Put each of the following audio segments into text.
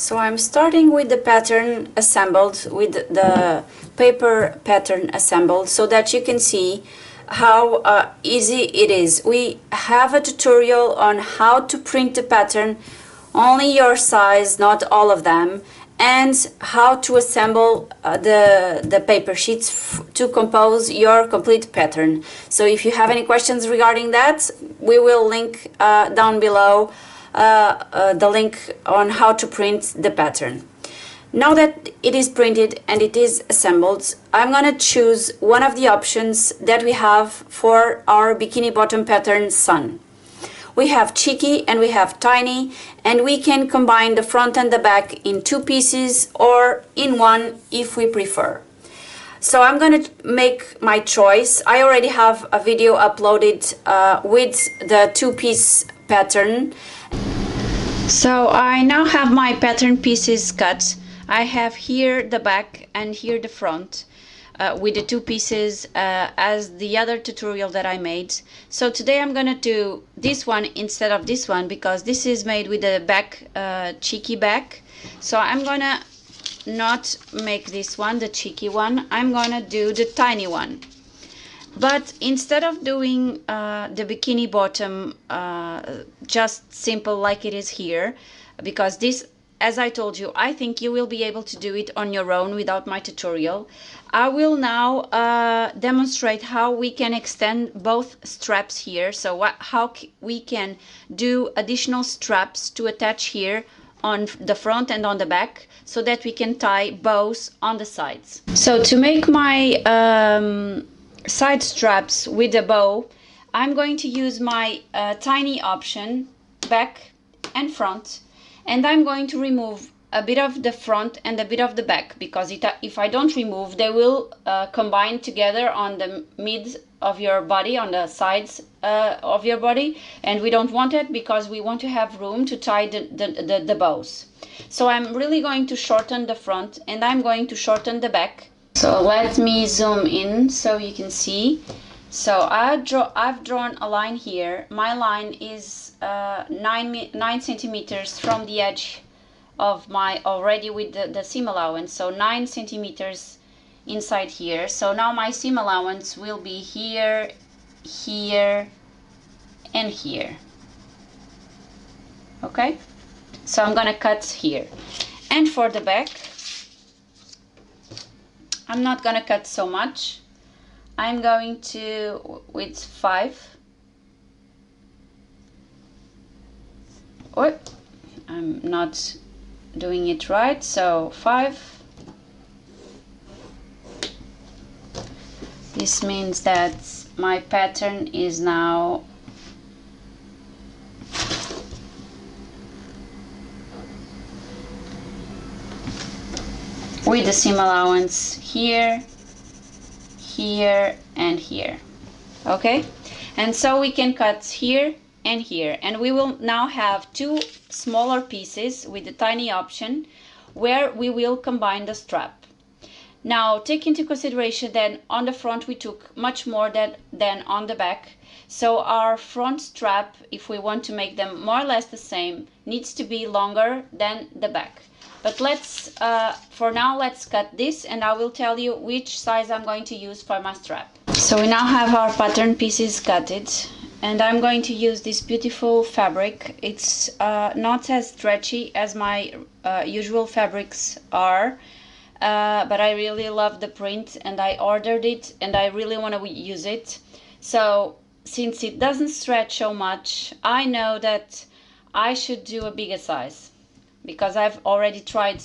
So I'm starting with the pattern assembled, with the paper pattern assembled, so that you can see how easy it is. We have a tutorial on how to print the pattern, only your size, not all of them, and how to assemble the paper sheets to compose your complete pattern. So if you have any questions regarding that, we will link down below the link on how to print the pattern. Now that it is printed and it is assembled, I'm gonna choose one of the options that we have for our bikini bottom pattern sun. We have cheeky and we have tiny, and we can combine the front and the back in two pieces or in one if we prefer. So I'm going to make my choice. I already have a video uploaded with the two-piece pattern. So I now have my pattern pieces cut. I have here the back and here the front. With the two pieces as the other tutorial that I made. So today I'm gonna do this one instead of this one because this is made with the back, cheeky back. So I'm gonna not make this one, the cheeky one. I'm gonna do the tiny one. But instead of doing the bikini bottom just simple like it is here, because this, as I told you, I think you will be able to do it on your own without my tutorial. I will now demonstrate how we can extend both straps here. So how we can do additional straps to attach here on the front and on the back so that we can tie bows on the sides. So to make my side straps with a bow, I'm going to use my tiny option, back and front. And I'm going to remove a bit of the front and a bit of the back, because if I don't remove, they will combine together on the mid of your body, on the sides of your body, and we don't want it because we want to have room to tie the bows. So I'm really going to shorten the front and I'm going to shorten the back. So let me zoom in so you can see. So I've drawn a line here. My line is 9 centimeters from the edge of my, already with the seam allowance, so 9 centimeters inside here. So now my seam allowance will be here, here, and here. Okay, so I'm gonna cut here. And for the back, I'm not gonna cut so much. I'm going to with 5. Oh, I'm not doing it right. So 5. This means that my pattern is now with the seam allowance here, here, and here. Okay, and so we can cut here and here, and we will now have two smaller pieces with the tiny option where we will combine the strap. Now take into consideration that on the front we took much more than on the back, so our front strap, if we want to make them more or less the same, needs to be longer than the back. But let's for now let's cut this and I will tell you which size I'm going to use for my strap. So we now have our pattern pieces cutted, and I'm going to use this beautiful fabric. It's not as stretchy as my usual fabrics are, but I really love the print and I ordered it and I really want to use it. So since it doesn't stretch so much, I know that I should do a bigger size, because I've already tried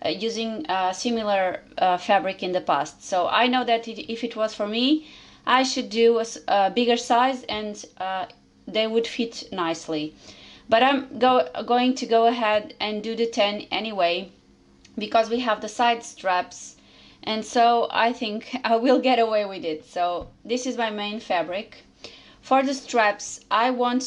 using similar fabric in the past. So I know that if it was for me, I should do a bigger size and they would fit nicely. But I'm going to go ahead and do the 10 anyway, because we have the side straps, and so I think I will get away with it. So this is my main fabric. For the straps, I want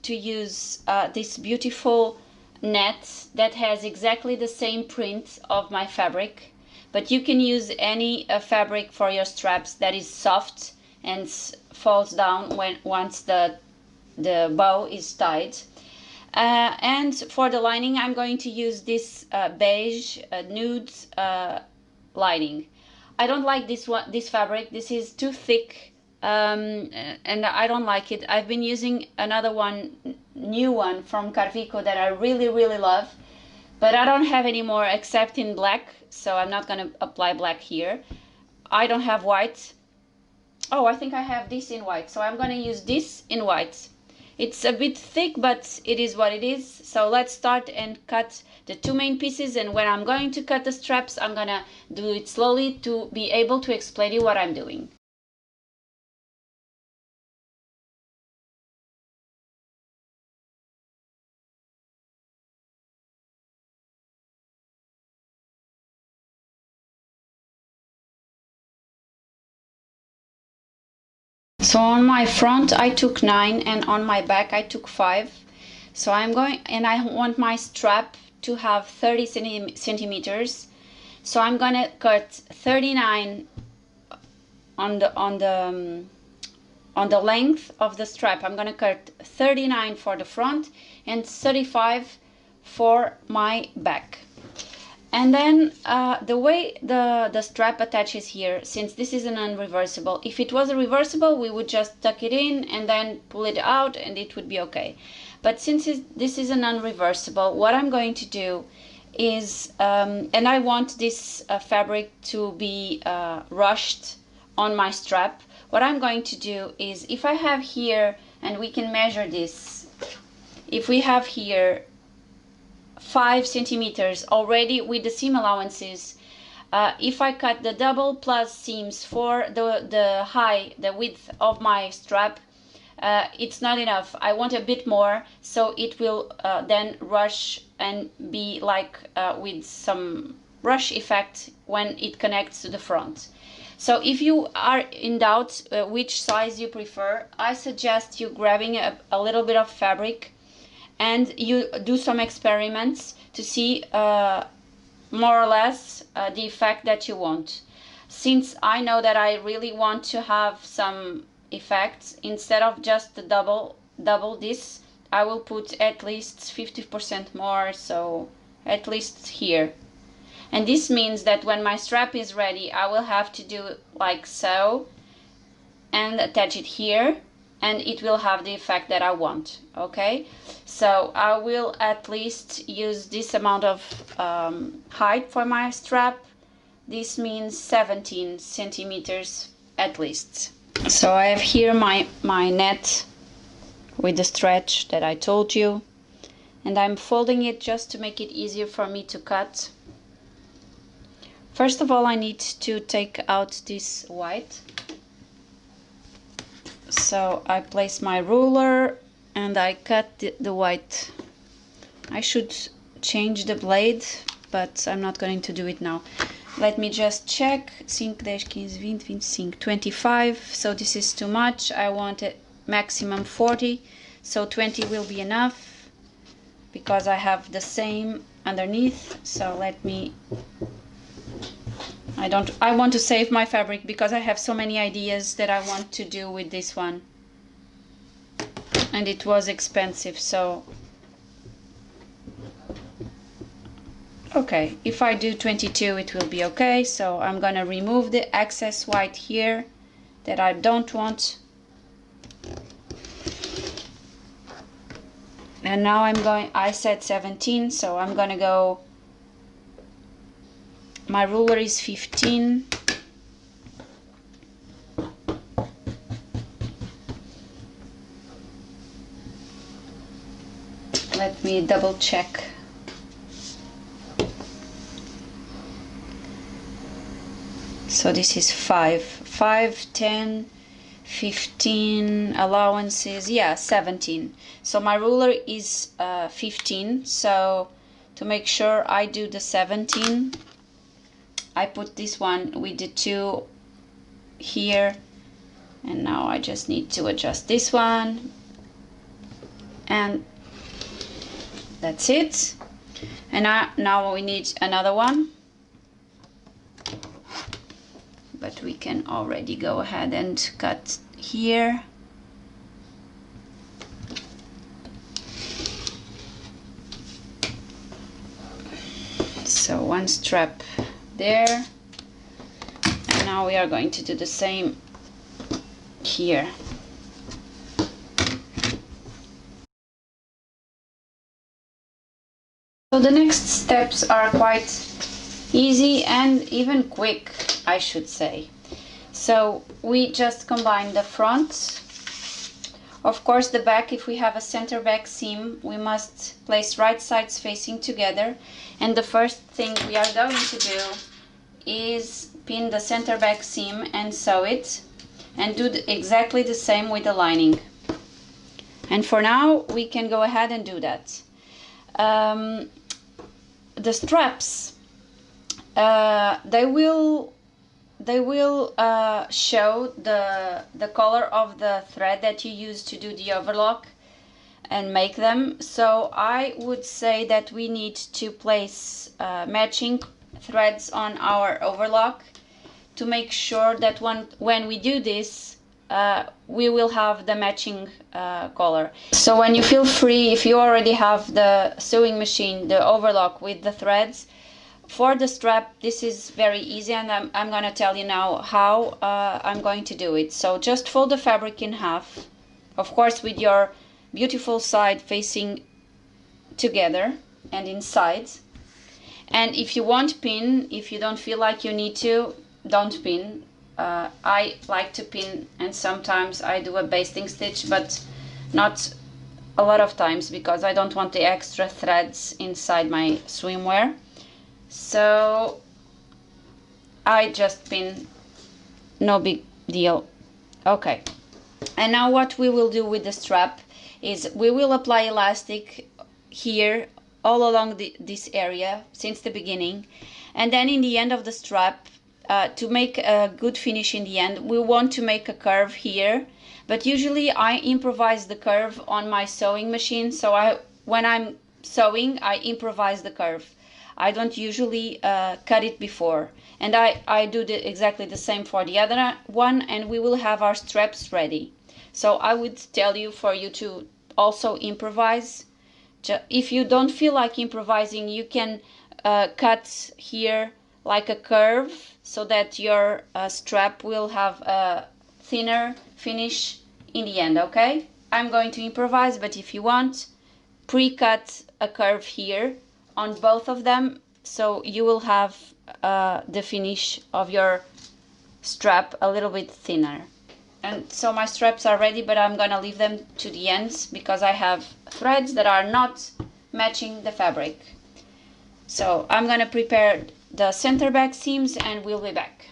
to use this beautiful net that has exactly the same print of my fabric, but you can use any fabric for your straps that is soft and falls down once the bow is tied. And for the lining, I'm going to use this beige nude lining. I don't like this fabric. This is too thick, and I don't like it. I've been using another one, new one from Carvico that I really, really love, but I don't have any more except in black, so I'm not going to apply black here. I don't have white. Oh, I think I have this in white, so I'm going to use this in white. It's a bit thick, but it is what it is. So let's start and cut the two main pieces, and when I'm going to cut the straps, I'm gonna do it slowly to be able to explain you what I'm doing. So on my front I took 9 and on my back I took 5. So I'm going, and I want my strap to have 30 centimeters. So I'm gonna cut 39 on the length of the strap. I'm gonna cut 39 for the front and 35 for my back. And then the way the strap attaches here, since this is an unreversible, if it was a reversible, we would just tuck it in and then pull it out and it would be okay. But since this is an unreversible, what I'm going to do is, and I want this fabric to be rushed on my strap, what I'm going to do is, if I have here, and we can measure this, if we have here 5 centimeters already with the seam allowances, if I cut the double plus seams for the width of my strap, it's not enough. I want a bit more, so it will then rush and be like with some rush effect when it connects to the front. So if you are in doubt which size you prefer, I suggest you grabbing a little bit of fabric and you do some experiments to see more or less the effect that you want. Since I know that I really want to have some effects, instead of just the double this, I will put at least 50% more, so at least here. And this means that when my strap is ready, I will have to do like so and attach it here, and it will have the effect that I want. Okay, so I will at least use this amount of height for my strap. This means 17 centimeters at least. So I have here my net with the stretch that I told you, and I'm folding it just to make it easier for me to cut. First of all, I need to take out this white. So I place my ruler and I cut the white. I should change the blade, but I'm not going to do it now. Let me just check. 5, 10, 15, 20, 25, 25. So this is too much. I want it maximum 40. So 20 will be enough because I have the same underneath. So let me... I want to save my fabric because I have so many ideas that I want to do with this one. And it was expensive, so... Okay, if I do 22 it will be okay. So I'm gonna remove the excess white here that I don't want. And now I said 17, so I'm gonna go... My ruler is 15. Let me double check. So this is 5, 10, 15 allowances, yeah, 17. So my ruler is 15, so to make sure I do the 17, I put this one with the 2 here, and now I just need to adjust this one, and that's it. And now we need another one, but we can already go ahead and cut here. one strap there, and now we are going to do the same here. So the next steps are quite easy and even quick, I should say. So we just combine the front. Of course, the back, if we have a center back seam, we must place right sides facing together. And the first thing we are going to do is pin the center back seam and sew it, and do exactly the same with the lining. And for now, we can go ahead and do that. The straps, they will show the color of the thread that you use to do the overlock and make them. So I would say that we need to place matching threads on our overlock to make sure that when we do this, we will have the matching color. So when you feel free, if you already have the sewing machine, the overlock with the threads, for the strap, this is very easy, and I'm going to tell you now how I'm going to do it. So just fold the fabric in half, of course with your beautiful side facing together and inside. And if you won't pin, if you don't feel like you need to, don't pin. I like to pin, and sometimes I do a basting stitch, but not a lot of times because I don't want the extra threads inside my swimwear. So I just pin, no big deal. Okay, and now what we will do with the strap is we will apply elastic here all along this area since the beginning, and then in the end of the strap, to make a good finish in the end, we want to make a curve here, but usually I improvise the curve on my sewing machine. So when I'm sewing, I improvise the curve. I don't usually cut it before, and I do exactly the same for the other one, and we will have our straps ready. So I would tell you for you to also improvise. If you don't feel like improvising, you can cut here like a curve so that your strap will have a thinner finish in the end, okay? I'm going to improvise, but if you want, pre-cut a curve here on both of them, so you will have the finish of your strap a little bit thinner. And so my straps are ready, but I'm gonna leave them to the ends because I have threads that are not matching the fabric. So I'm gonna prepare the center back seams and we'll be back.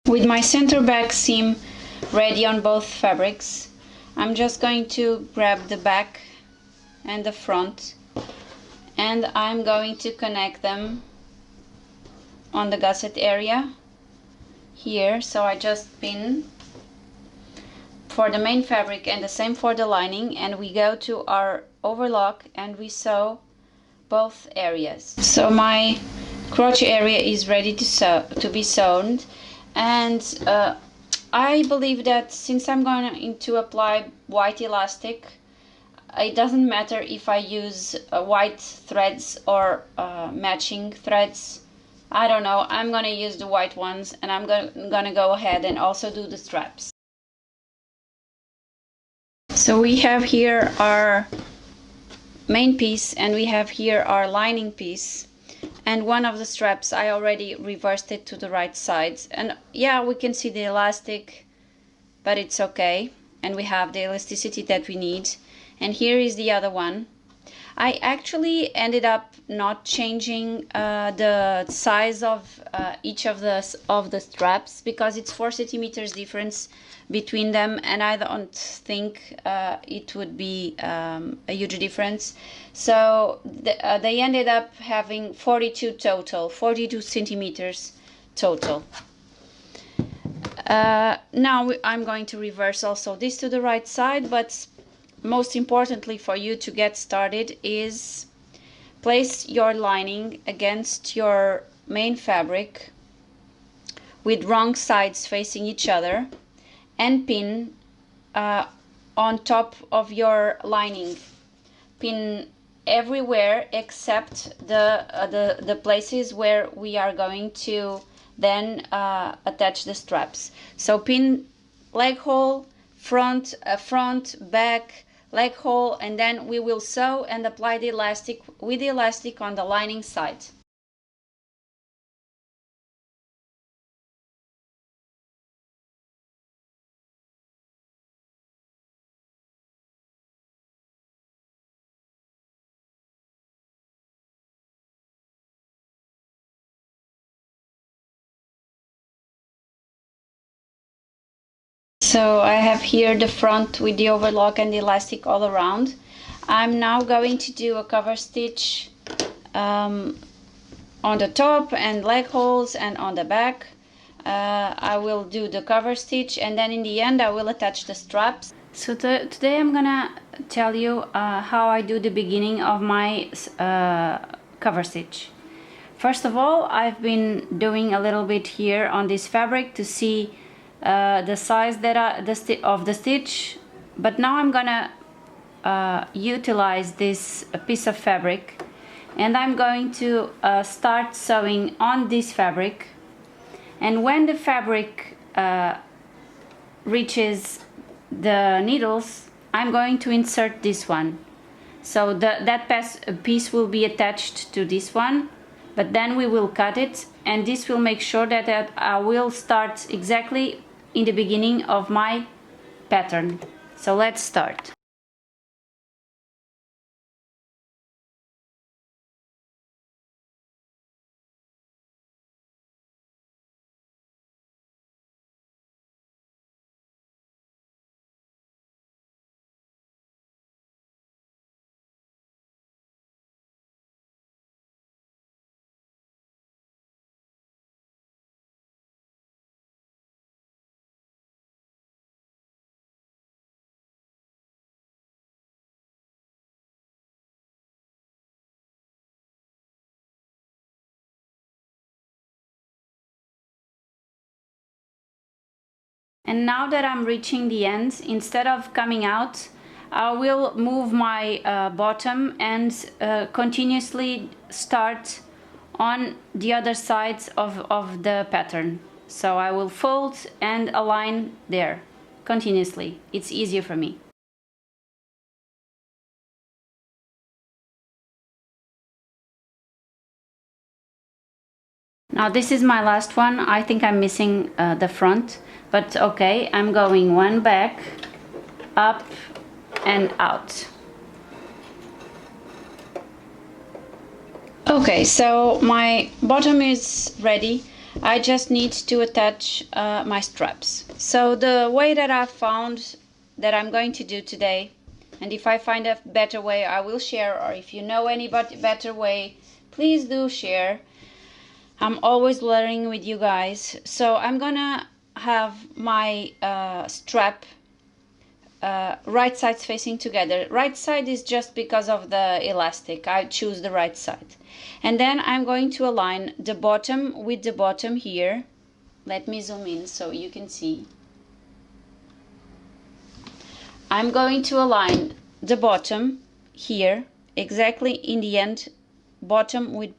With my center back seam ready on both fabrics, I'm just going to grab the back and the front, and I'm going to connect them on the gusset area here. So I just pin for the main fabric and the same for the lining, and we go to our overlock and we sew both areas. So my crotch area is ready to be sewn. And I believe that since I'm going to apply white elastic, it doesn't matter if I use white threads or matching threads. I don't know, I'm gonna use the white ones, and I'm gonna go ahead and also do the straps. So we have here our main piece and we have here our lining piece. And one of the straps, I already reversed it to the right side. And yeah, we can see the elastic, but it's okay. And we have the elasticity that we need. And here is the other one. I actually ended up not changing the size of each of the straps because it's 4 centimeters difference between them, and I don't think it would be a huge difference. So they ended up having 42 centimeters total. Now I'm going to reverse also this to the right side, but most importantly for you to get started is place your lining against your main fabric with wrong sides facing each other and pin on top of your lining. Pin everywhere except the places where we are going to then attach the straps. So pin leg hole, front, back, leg hole, and then we will sew and apply the elastic with the elastic on the lining side. So I have here the front with the overlock and the elastic all around. I'm now going to do a cover stitch on the top and leg holes and on the back. I will do the cover stitch and then in the end I will attach the straps. So today I'm gonna tell you how I do the beginning of my cover stitch. First of all, I've been doing a little bit here on this fabric to see the size that of the stitch, but now I'm gonna utilize this piece of fabric and I'm going to start sewing on this fabric, and when the fabric reaches the needles I'm going to insert this one, so that piece will be attached to this one, but then we will cut it, and this will make sure that I will start exactly in the beginning of my pattern. So let's start. And now that I'm reaching the end, instead of coming out, I will move my bottom and continuously start on the other sides of the pattern. So I will fold and align there continuously. It's easier for me. Now this is my last one. I think I'm missing the front, but okay, I'm going one back, up and out. Okay, so my bottom is ready. I just need to attach my straps. So the way that I found that I'm going to do today, and if I find a better way I will share, or if you know any better way, please do share. I'm always learning with you guys. So I'm gonna have my strap right sides facing together. Right side is just because of the elastic. I choose the right side. And then I'm going to align the bottom with the bottom here. Let me zoom in so you can see. I'm going to align the bottom here, exactly in the end, bottom with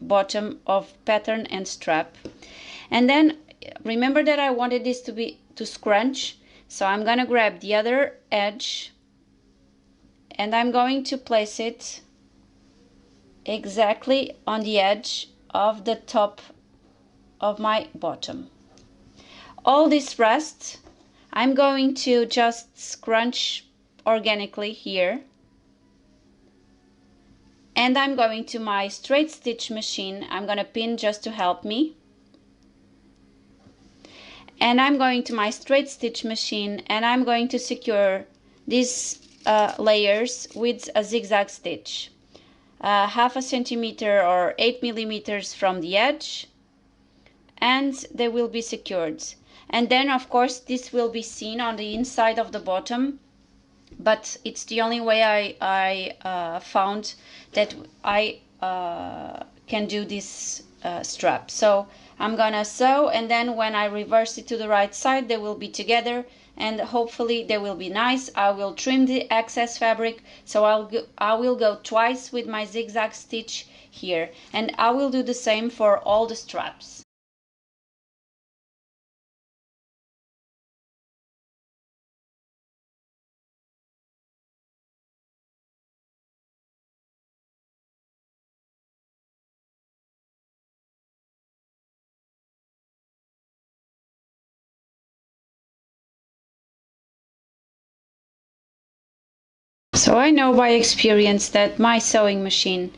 bottom of pattern and strap. And then remember that I wanted this to scrunch, so I'm gonna grab the other edge and I'm going to place it exactly on the edge of the top of my bottom. All this rest I'm going to just scrunch organically here, and I'm going to my straight stitch machine. I'm gonna pin just to help me, and I'm going to my straight stitch machine and I'm going to secure these layers with a zigzag stitch, half a centimeter or 8 millimeters from the edge, and they will be secured. And then of course this will be seen on the inside of the bottom but it's the only way I found that I can do this strap. So I'm gonna sew, and then when I reverse it to the right side, they will be together, and hopefully they will be nice. I will trim the excess fabric, so I will go twice with my zigzag stitch here, and I will do the same for all the straps. So I know by experience that my sewing machine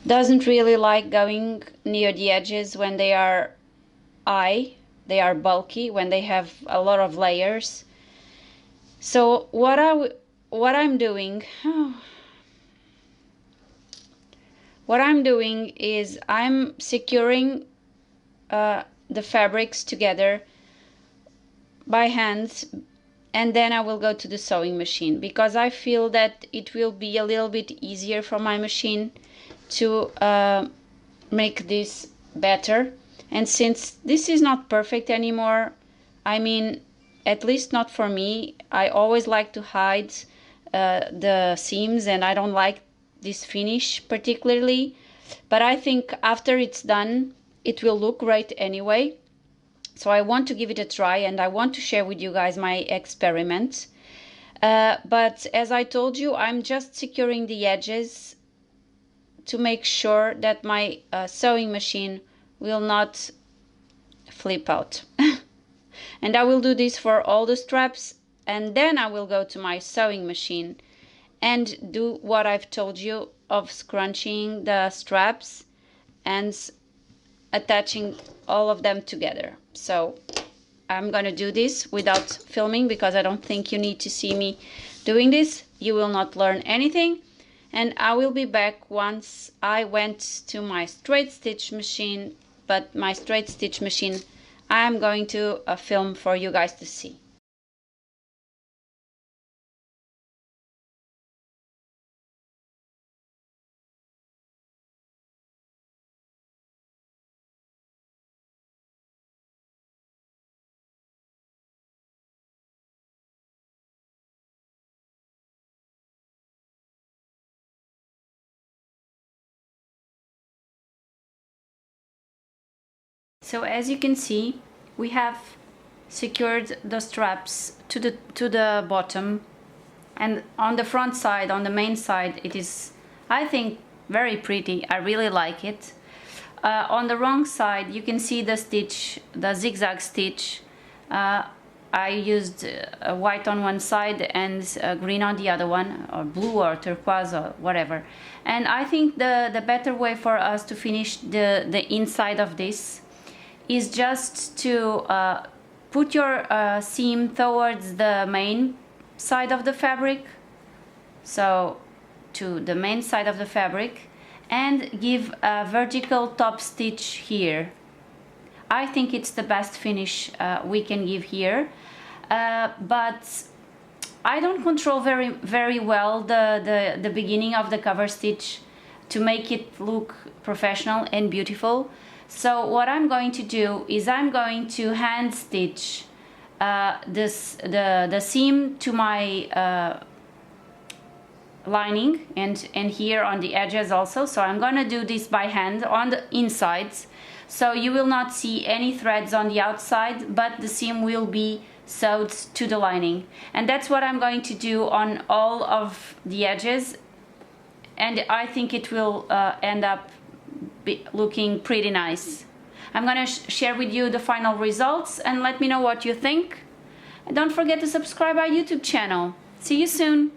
doesn't really like going near the edges when they are bulky, when they have a lot of layers. So what I'm doing what I'm doing is I'm securing the fabrics together by hand, and then I will go to the sewing machine, because I feel that it will be a little bit easier for my machine to make this better. And since this is not perfect anymore, I mean, at least not for me, I always like to hide the seams, and I don't like this finish particularly, but I think after it's done it will look great anyway. So I want to give it a try, and I want to share with you guys my experiment. But as I told you, I'm just securing the edges to make sure that my sewing machine will not flip out. And I will do this for all the straps, and then I will go to my sewing machine and do what I've told you of scrunching the straps and attaching all of them together. So I'm gonna do this without filming, because I don't think you need to see me doing this. You will not learn anything, and I will be back once I went to my straight stitch machine. But my straight stitch machine I'm going to film for you guys to see. So as you can see, we have secured the straps to the bottom, and on the front side, on the main side, it is, I think, very pretty. I really like it. On the wrong side, you can see the stitch, the zigzag stitch. I used white on one side and green on the other one, or blue or turquoise or whatever. And I think the better way for us to finish the inside of this is just to put your seam towards the main side of the fabric, so to the main side of the fabric, and give a vertical top stitch here. I think it's the best finish we can give here, but I don't control very well the beginning of the cover stitch to make it look professional and beautiful. So what I'm going to do is I'm going to hand stitch the seam to my lining, and here on the edges also. So I'm going to do this by hand on the insides, so you will not see any threads on the outside, but the seam will be sewed to the lining. And that's what I'm going to do on all of the edges, and I think it will end up looking pretty nice. I'm gonna share with you the final results, and let me know what you think. And don't forget to subscribe our YouTube channel. See you soon.